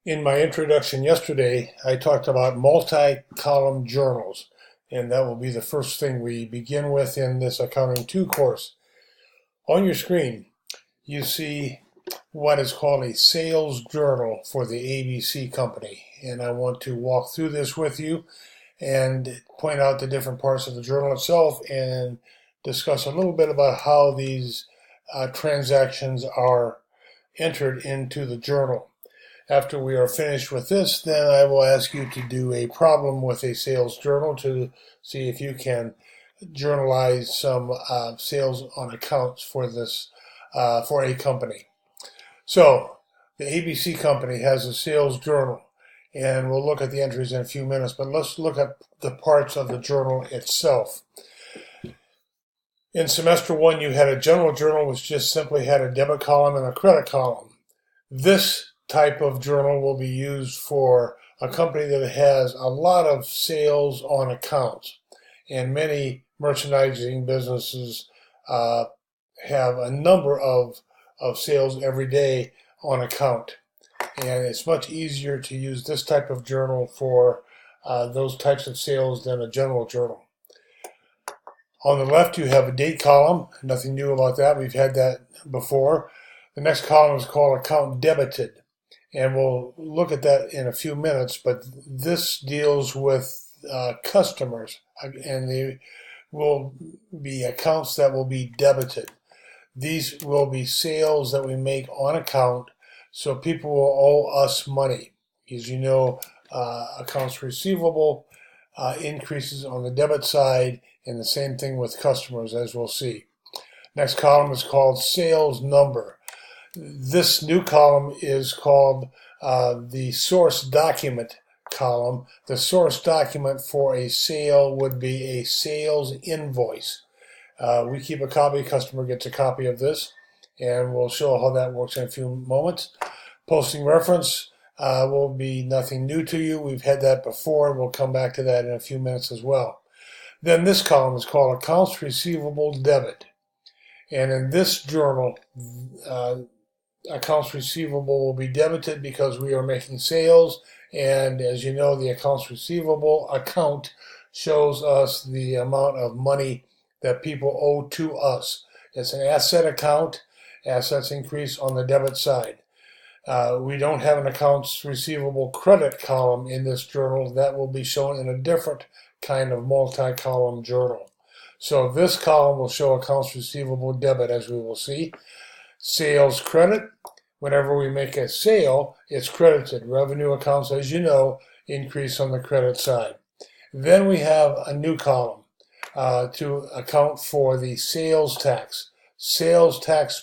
In my introduction yesterday, I talked about multi-column journals, and that will be the first thing we begin with in this Accounting 2 course. On your screen, you see what is called a sales journal for the ABC company, and I want to walk through this with you and point out the different parts of the journal itself and discuss a little bit about how these transactions are entered into the journal. After we are finished with this, then I will ask you to do a problem with a sales journal to see if you can journalize some sales on accounts for this for a company. So the ABC company has a sales journal, and we'll look at the entries in a few minutes, but let's look at the parts of the journal itself. In semester one, you had a general journal which just simply had a debit column and a credit column. This type of journal will be used for a company that has a lot of sales on accounts, and many merchandising businesses have a number of sales every day on account, and it's much easier to use this type of journal for those types of sales than a general journal. On the left, you have a date column. Nothing new about that. We've had that before. The next column is called account debited, and we'll look at that in a few minutes, but this deals with customers, and they will be accounts that will be debited. These will be sales that we make on account, so people will owe us money. As you know, accounts receivable increases on the debit side, and the same thing with customers, as we'll see. Next column is called sales number. This new column is called the source document column. The source document for a sale would be a sales invoice. We keep a copy, customer gets a copy of this, and we'll show how that works in a few moments. Posting reference will be nothing new to you. We've had that before, and we'll come back to that in a few minutes as well. Then this column is called accounts receivable debit. And in this journal, accounts receivable will be debited because we are making sales, and as you know, the accounts receivable account shows us the amount of money that people owe to us. It's an asset account. Assets increase on the debit side. We don't have an accounts receivable credit column in this journal. That will be shown in a different kind of multi-column journal. So this column will show accounts receivable debit, as we will see. Sales credit. Whenever we make a sale, it's credited. Revenue accounts, as you know, increase on the credit side. Then we have a new column to account for the sales tax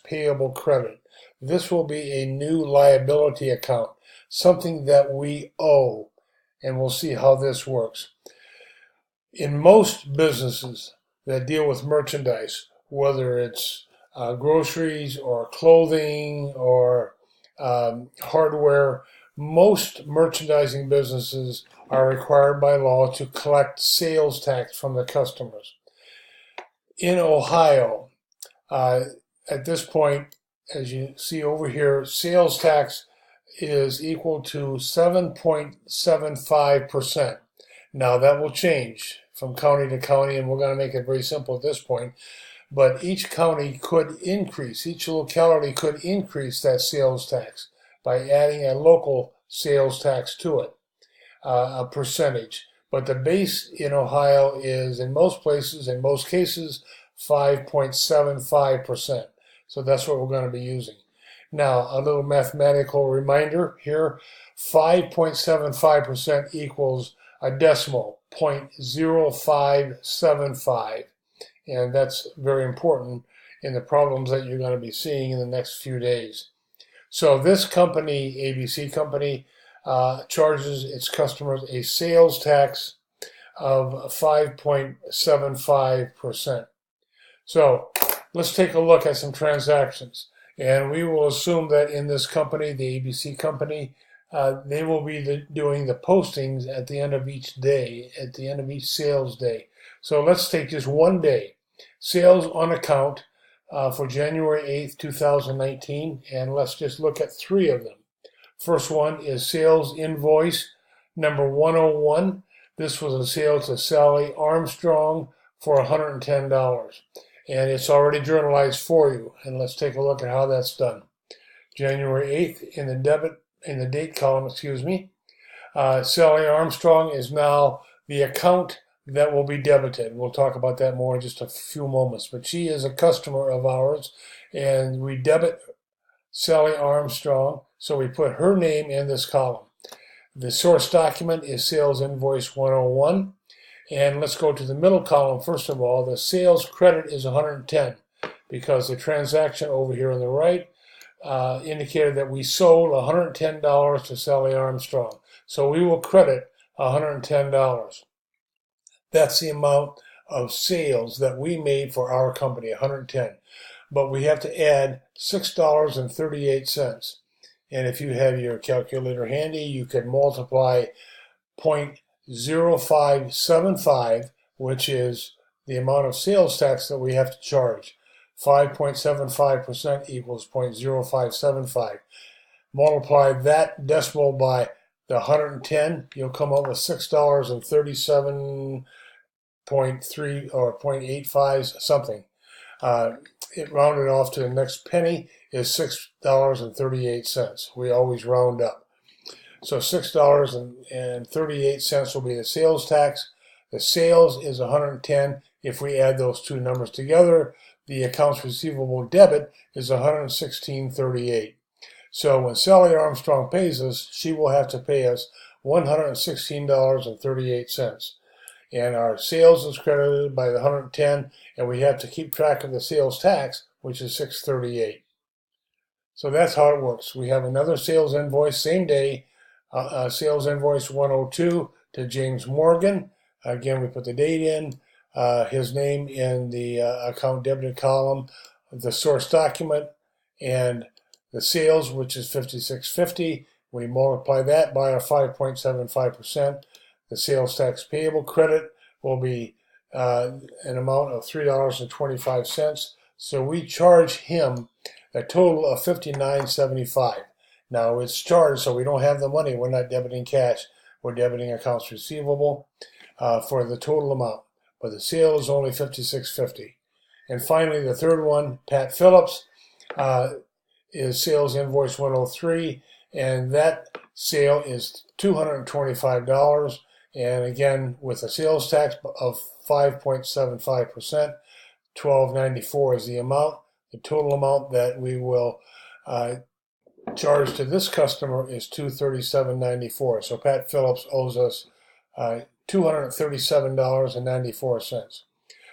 payable credit. This will be a new liability account, something that we owe, and we'll see how this works. In most businesses that deal with merchandise, whether it's groceries or clothing or hardware, most merchandising businesses are required by law to collect sales tax from the customers. In Ohio, at this point, as you see over here, sales tax is equal to 7.75%. Now that will change from county to county, and we're going to make it very simple at this point. But each county could increase, each locality could increase that sales tax by adding a local sales tax to it, a percentage. But the base in Ohio is, in most places, in most cases, 5.75%. So that's what we're going to be using. Now, a little mathematical reminder here, 5.75% equals a decimal, 0.0575. And that's very important in the problems that you're going to be seeing in the next few days. So this company, ABC company, charges its customers a sales tax of 5.75%. So let's take a look at some transactions. And we will assume that in this company, the ABC company, they will be doing the postings at the end of each day, at the end of each sales day. So let's take just one day. Sales on account for January 8th, 2019, and let's just look at three of them. First one is sales invoice number 101. This was a sale to Sally Armstrong for $110. And it's already journalized for you. And let's take a look at how that's done. January 8th in the date column, Sally Armstrong is now the account that will be debited. We'll talk about that more in just a few moments. But she is a customer of ours, and we debit Sally Armstrong, so we put her name in this column. The source document is sales invoice 101. And let's go to the middle column. First of all, the sales credit is 110 because the transaction over here on the right indicated that we sold $110 to Sally Armstrong. So we will credit $110. That's the amount of sales that we made for our company, 110. But we have to add $6.38. And if you have your calculator handy, you can multiply 0.0575, which is the amount of sales tax that we have to charge. 5.75% equals 0.0575. Multiply that decimal by the 110, you'll come up with $6.37.3 or 0.85 something. It rounded off to the next penny is $6.38. We always round up. So $6.38 will be the sales tax. The sales is 110. If we add those two numbers together, the accounts receivable debit is 116.38. So when Sally Armstrong pays us, she will have to pay us $116.38. And our sales is credited by the 110, and we have to keep track of the sales tax, which is $6.38. So that's how it works. We have another sales invoice, same day, sales invoice 102 to James Morgan. Again, we put the date in, his name in the account debited column, the source document, and the sales, which is $56.50. We multiply that by our 5.75%. The sales tax payable credit will be an amount of $3.25. So we charge him a total of $59.75. Now it's charged, so we don't have the money. We're not debiting cash. We're debiting accounts receivable for the total amount. But the sale is only $56.50. And finally, the third one, Pat Phillips, is sales invoice 103, and that sale is $225. And again, with a sales tax of 5.75%, $12.94 is the amount. The total amount that we will charge to this customer is $237.94. So Pat Phillips owes us $237.94.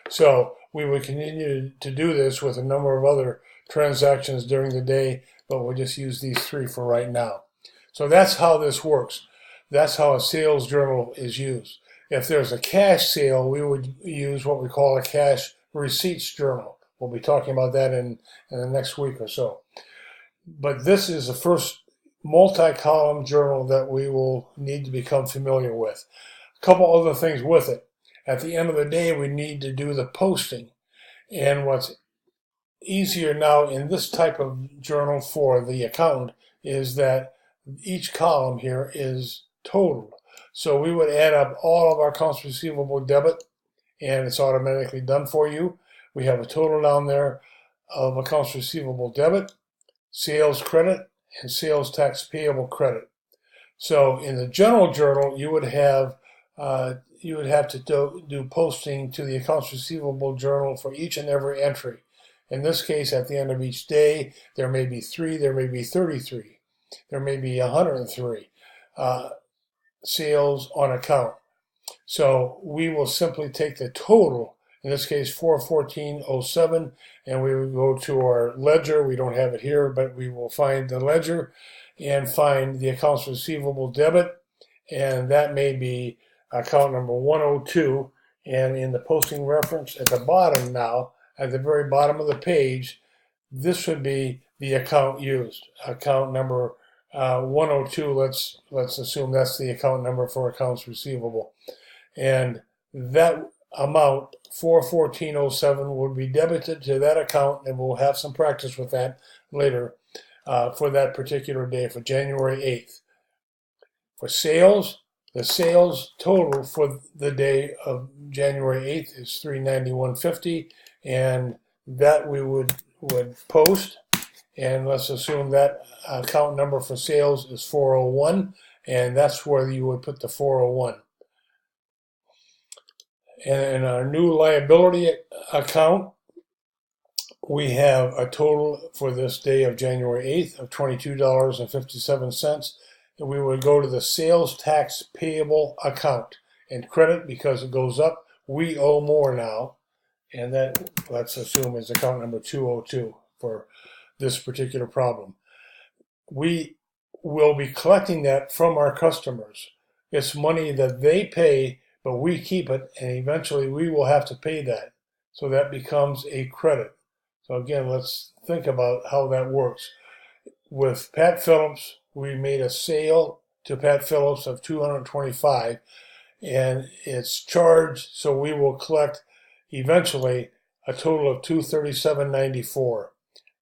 So we would continue to do this with a number of other transactions during the day, but we'll just use these three for right now. So that's how this works. That's how a sales journal is used. If there's a cash sale, we would use what we call a cash receipts journal. We'll be talking about that in the next week or so. But this is the first multi-column journal that we will need to become familiar with. A couple other things with it. At the end of the day, we need to do the posting. And what's easier now in this type of journal for the accountant is that each column here is totaled. So we would add up all of our accounts receivable debit, and it's automatically done for you. We have a total down there of accounts receivable debit, sales credit, and sales tax payable credit. So in the general journal, you would have to do posting to the accounts receivable journal for each and every entry. In this case, at the end of each day, there may be 3, there may be 33, there may be 103 sales on account. So we will simply take the total, in this case 414.07, and we will go to our ledger. We don't have it here, but we will find the ledger and find the accounts receivable debit, and that may be account number 102. And in the posting reference at the bottom now, at the very bottom of the page, this would be the account used, account number 102. Let's assume that's the account number for accounts receivable, and that amount 414.07 will be debited to that account, and we'll have some practice with that later. for that particular day, for January 8th. For sales, the sales total for the day of January 8th is $391.50, and that we would post. And let's assume that account number for sales is 401, and that's where you would put the 401. And in our new liability account, we have a total for this day of January 8th of $22.57. And we would go to the sales tax payable account and credit, because it goes up. We owe more now, and that, let's assume, is account number 202 for this particular problem. We will be collecting that from our customers. It's money that they pay, but we keep it, and eventually we will have to pay that. So that becomes a credit. So again, let's think about how that works. With Pat Phillips, we made a sale to Pat Phillips of $225, and it's charged, so we will collect eventually a total of $237.94.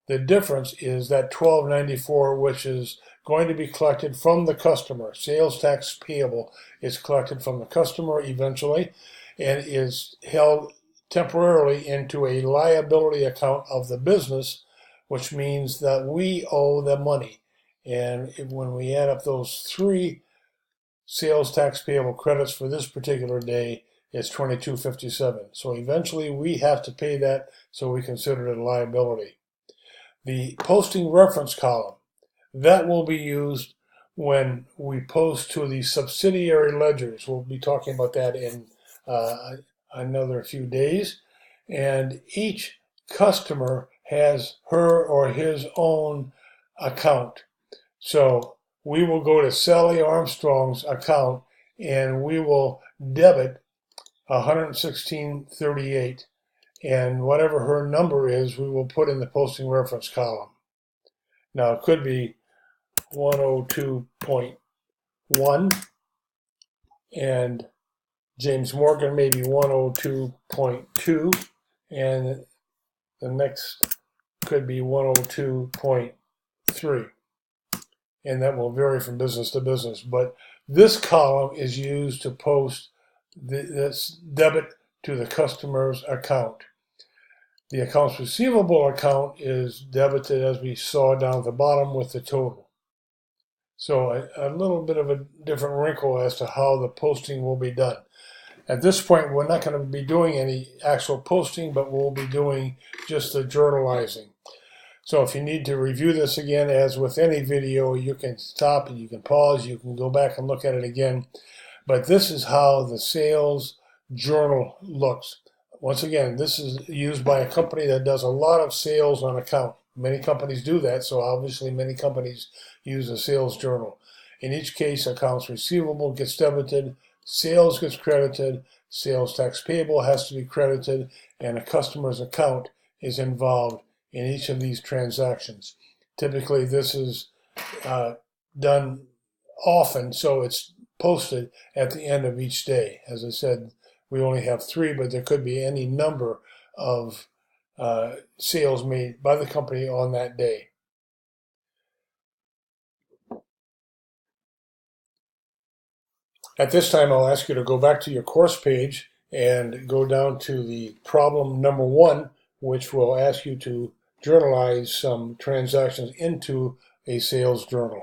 The difference is that $12.94, which is going to be collected from the customer. Sales tax payable is collected from the customer eventually, and is held temporarily into a liability account of the business, which means that we owe the money. And when we add up those three sales tax payable credits for this particular day, it's $22.57. So eventually we have to pay that, so we consider it a liability. The posting reference column, that will be used when we post to the subsidiary ledgers. We'll be talking about that in another few days. And each customer has her or his own account. So we will go to Sally Armstrong's account, and we will debit $116.38. And whatever her number is, we will put in the posting reference column. Now, it could be 102.1, and James Morgan maybe 102.2, and the next could be 102.3. And that will vary from business to business. But this column is used to post this debit to the customer's account. The accounts receivable account is debited, as we saw down at the bottom, with the total. So a little bit of a different wrinkle as to how the posting will be done. At this point, we're not going to be doing any actual posting, but we'll be doing just the journalizing. So if you need to review this again, as with any video, you can stop and you can pause, you can go back and look at it again. But this is how the sales journal looks. Once again, this is used by a company that does a lot of sales on account. Many companies do that, so obviously many companies use a sales journal. In each case, accounts receivable gets debited, sales gets credited, sales tax payable has to be credited, and a customer's account is involved in each of these transactions. Typically, this is done often, so it's posted at the end of each day. As I said, we only have 3, but there could be any number of sales made by the company on that day. At this time, I'll ask you to go back to your course page and go down to the problem number 1, which will ask you to journalize some transactions into a sales journal.